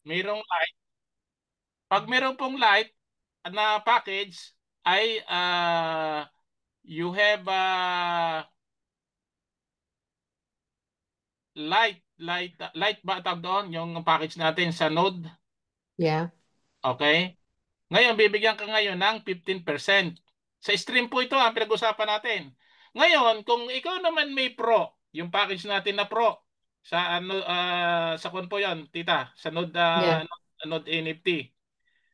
mayroong light. Pag mayroong pong light na package ay you have light ba tawag doon yung package natin sa Node. Yeah. Okay? Ngayon, bibigyan ka ngayon ng 15%. Sa stream po ito ang pinag-usapan natin. Ngayon, kung ikaw naman may Pro, yung package natin na Pro, sa ano sa kun po 'yon, tita, sa Node Yeah. Node NFT.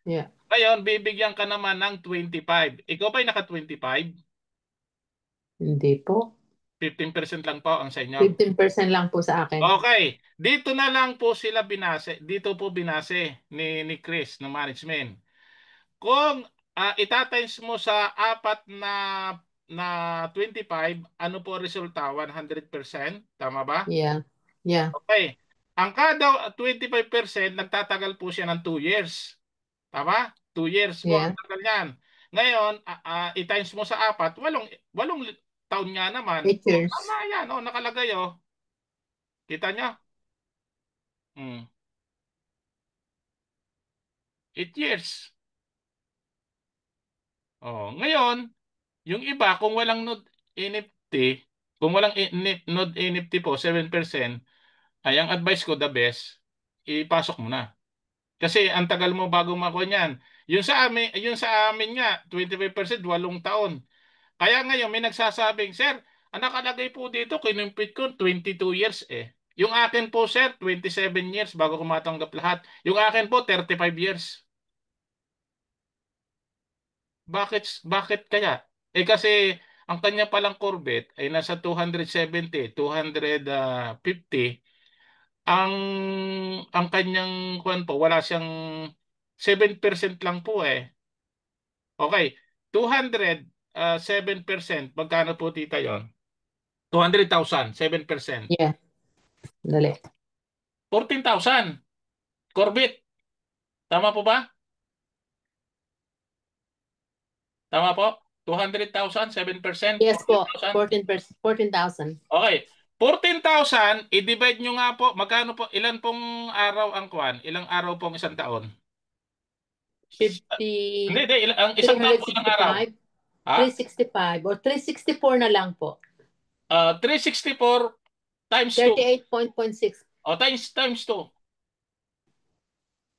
Yeah. Ngayon, bibigyan ka naman ng 25. Ikaw ba'y naka 25? Hindi po. 15% lang po ang sa inyo. 15% lang po sa akin. Okay, dito na lang po sila binase. Dito po binase ni Chris ng management. Kung itatimes mo sa apat na 25, ano po resulta? 100%? Tama ba? Yeah. Yeah. Okay. Ang kada 25%, nagtatagal po siya ng 2 years. Tama? 2 years po ang Yeah. tagal niyan. Ngayon, i-times mo sa apat, walong taon nga naman. 8 Oh, years. tama yan. Oh, nakalagay oh. Kita niya? 8 years. Oh, ngayon, yung iba kung walang node NFT, kung walang node NFT po 7%, ay ang advice ko the best, ipasok mo na. Kasi ang tagal mo bago makuha niyan. Yung sa amin nga 25% 8 taon. Kaya ngayon may nagsasabing, "Sir, ang nakalagay po dito kinumpit ko 22 years eh." Yung akin po, sir, 27 years bago ko matanggap lahat. Yung akin po 35 years. Bakit kaya? Kasi ang kanya palang Corvette ay nasa 270, 250. Ang ang kanyang kuwan po wala siyang 7% lang po eh. Okay, 7%, magkano po tita 'yon? 200,000, 7%. Yeah. Dali. 14,000. Corvette. Tama po ba? Tama po? 200,000, 7%, Yes po. 14,000. 14,000. Okay. 14,000, i-divide nyo nga po, magkano po, ilan pong araw ang kuwan? Ilang araw pong isang taon? Hindi, 50, hindi, ang isang taon po ilang araw? 365, Ha? 365, or 364 na lang po. 364 times 2. 38.6. O, times 2. Times 2.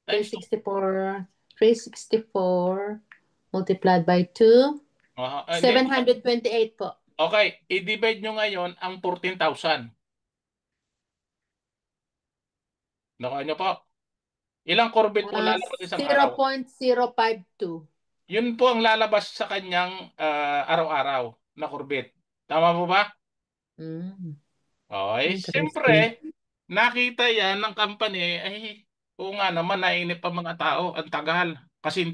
364, 364 multiplied by 2, Hindi. 728 po. Okay, i-divide nyo ngayon ang 14,000. Nakuha nyo po. Ilang Corvette po lalabas isang araw? 0.052. Yun po ang lalabas sa kanyang araw-araw na Corvette. Tama po ba? Mm, Okay, siyempre, interesting. nakita yan ng company, ay, oo nga naman, nainip pa mga tao, ang tagal. Kasi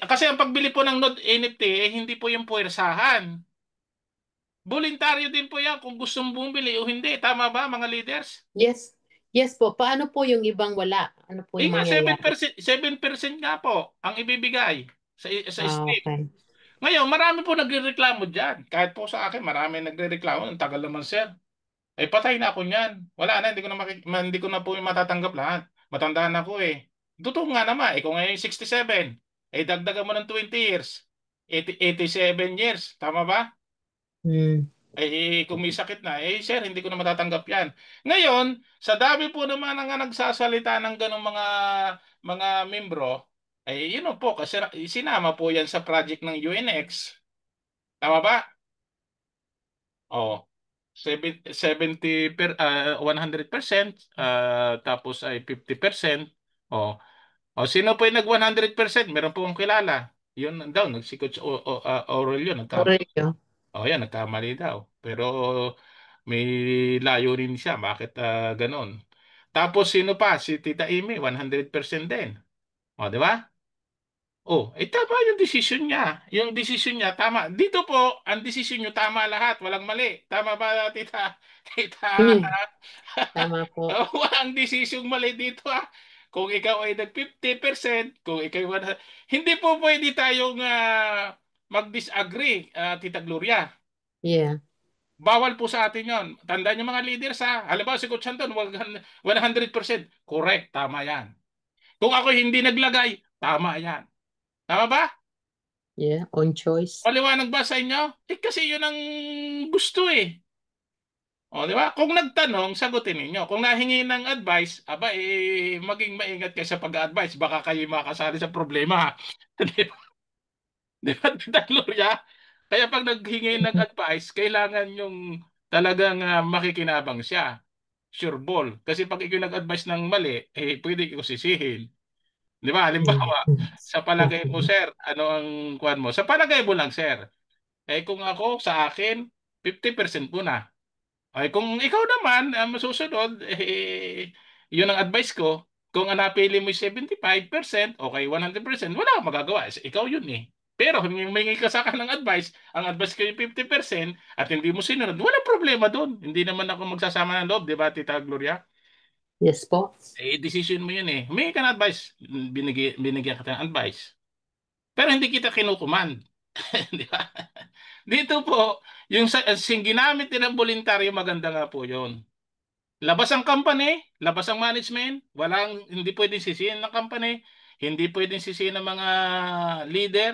kasi ang pagbili po ng Node NFT, hindi po yung puwersahan. Voluntaryo din po yan kung gustong bumili o hindi. Tama ba, mga leaders? Yes. Yes po. Paano po yung ibang wala? Ano po yung Nga, mangyayari? 7% nga po ang ibibigay sa stream. Okay. Ngayon, marami po nagrereklamo dyan. Kahit po sa akin, marami nagrereklamo. Ang tagal naman, sir. Patay na ako niyan. Wala na, hindi ko na po matatanggap lahat. Matanda na ako eh. Totoo nga naman, kung ngayon 67, dagdagan mo ng 20 years. 87 years. Tama ba? Hmm. Kung may sakit na, sir, hindi ko na matatanggap yan. Ngayon, sa dami po naman nga nagsasalita ng ganong mga membro, yun po, kasi sinama po yan sa project ng UNX. Tama ba? Oh, 100%, tapos ay 50%. Oh. Oh, sino po yung nag 100%? Meron po akong kilala. Yun daw, nagsikot sa oral yun. Aurelio. Oh, yan, nagkamali daw. Pero may layo rin siya. Bakit ganon? Tapos sino pa? Si Tita Amy, 100% din. O, di ba? Oh, tama yung desisyon niya. Yung desisyon niya, tama. Dito po, ang desisyon niyo tama lahat. Walang mali. Tama ba, Tita? Tita? Hmm. Tama po. Walang desisyong mali dito ah. Kung ikaw ay nag 50%, kung ikaw ay hindi po pwede tayong mag-disagree, Tita Gloria. Yeah. Bawal po sa atin yon. Tandaan niyo mga leaders ha. Halimbawa si Coach Anton, 100%. Correct, tama yan. Kung ako hindi naglagay, tama yan. Tama ba? Yeah, on choice. Maliwanag ba sa inyo? Eh kasi yun ang gusto eh. O, di ba? Kung nagtanong, sagutin ninyo. Kung nahingi ng advice, aba, maging maingat kayo sa pag-advise. Baka kayo makasali sa problema. Di ba? Di ba, Tita Gloria? Kaya pag naghingi ng advice, kailangan yung talagang makikinabang siya. Sure ball. Kasi pag ikaw nag-advise ng mali, pwede ko sisihin. Di ba? Mm. Halimbawa, sa palagay mo, sir, ano ang kuwan mo? Sa palagay mo lang, sir. Kung ako, sa akin, 50% muna. Kung ikaw naman ang masusunod, yun ang advice ko. Kung ang napili mo 75%, okay, 100%, wala kang magagawa. Ikaw yun eh. Pero kung humingi ka sa akin ng advice, ang advice ko yung 50% at hindi mo sinunod, wala problema doon. Hindi naman ako magsasama ng loob, di ba, Tita Gloria? Yes po. Decision mo yun eh. Humingi ka ng advice, binigyan ka ng advice. Pero hindi kita kinukuman. Di ba? Dito po, yung ginamit nilang voluntaryo, maganda nga po yun. Labas ang company, labas ang management, hindi pwedeng sisihin ng company, hindi pwedeng sisihin ng mga leader,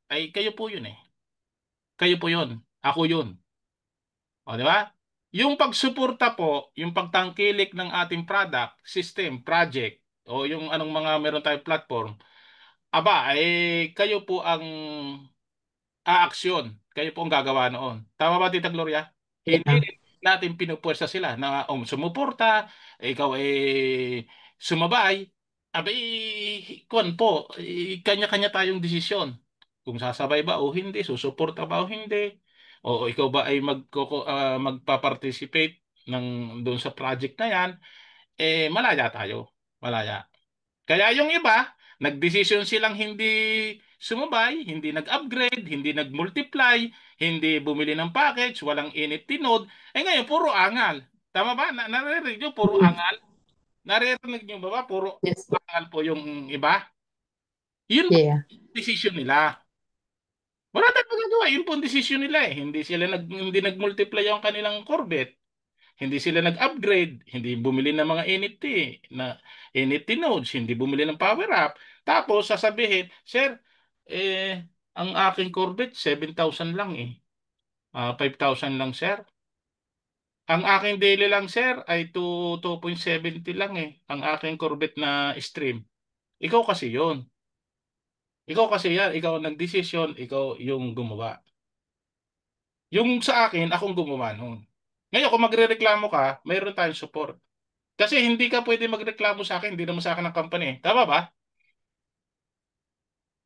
ay kayo po yun eh. Kayo po yun. Ako yun. O, di ba? Yung pagsuporta po, yung pagtangkilik ng ating product, system, project, o yung anong mga meron tayong platform, aba, kayo po ang aaksyon. Kayo po ang gagawa noon. Tama ba, Tita Gloria? Hindi Yeah. natin pinupuwersa sila na sumuporta, ikaw sumabay. Abay, kuwan po, kanya-kanya tayong desisyon. Kung sasabay ba o hindi, susuporta ba o hindi. O ikaw ba ay magpa-participate doon sa project na yan, malaya tayo. Malaya. Kaya yung iba, nagdesisyon silang hindi sumabay, hindi nag-upgrade, hindi nag-multiply, hindi bumili ng package, walang NFT node. Ngayon, puro angal. Tama ba? Naririnig nyo, puro Mm. angal? Naririnig nyo ba? Puro Yes po. angal po yung iba? Yun po Yeah. yung decision nila. Wala tayong magagawa. Yun po ang decision nila eh. Hindi nag-multiply yung kanilang Corvette. Hindi sila nag-upgrade, hindi bumili ng mga NFT nodes, hindi bumili ng power up. Tapos sasabihin, sir, ang aking Corvette 7,000 lang eh. 5,000 lang sir. Ang aking daily lang sir ay 2.70 lang eh. Ang aking Corvette na stream. Ikaw kasi yon. Ikaw kasi yan. Ikaw ang nagdesisyon, ikaw yung gumawa. Yung sa akin, akong gumawa noon. Ngayon, kung magrereklamo ka, mayroon tayong support. Kasi hindi ka pwede magreklamo sa akin, hindi naman sa akin ng company. Tama ba?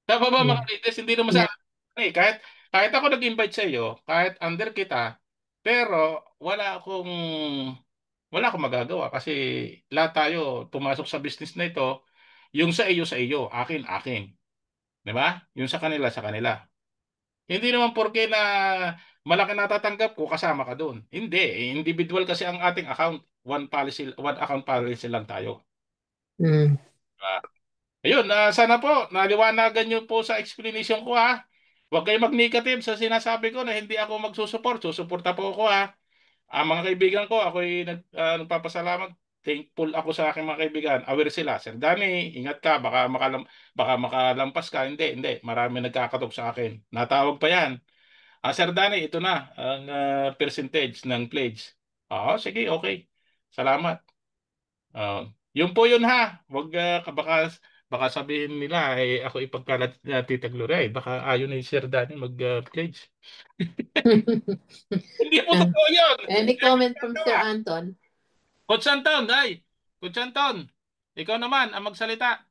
Tama ba mga Yeah. leaders? Hindi naman sa Yeah. akin. Kahit ako nag-invite sa iyo, kahit under kita, pero wala akong magagawa kasi lahat tayo pumasok sa business na ito, yung sa iyo, akin, akin. Di ba? Yung sa kanila, sa kanila. Hindi naman porke na malaki natatanggap ko, kasama ka doon. Hindi. Individual kasi ang ating account. One account policy lang tayo. Mm. Diba? Ayun, sana po naliwanagan niyo po sa explanation ko ha. Huwag kayo mag-negative sa sinasabi ko na hindi ako magsusupport. Susuporta po ako ha. Mga kaibigan ko, nagpapasalamat. Thankful ako sa aking mga kaibigan. Aware sila. Sir Danny, ingat ka. Baka makalampas ka. Hindi, hindi. Marami nagkakatok sa akin. Natawag pa yan. Sir Danny, ito na ang percentage ng pledge. Sige, okay. Salamat. Uh, Yun po yun ha. Baka sabihin nila ako ipagkalat na Tita Gloria baka ayaw na yung Sir Danny mag-pledge. Hindi po Ah, totoo yun. any comment from Sir Anton? Coach Anton, day. Coach Anton, ikaw naman ang magsalita.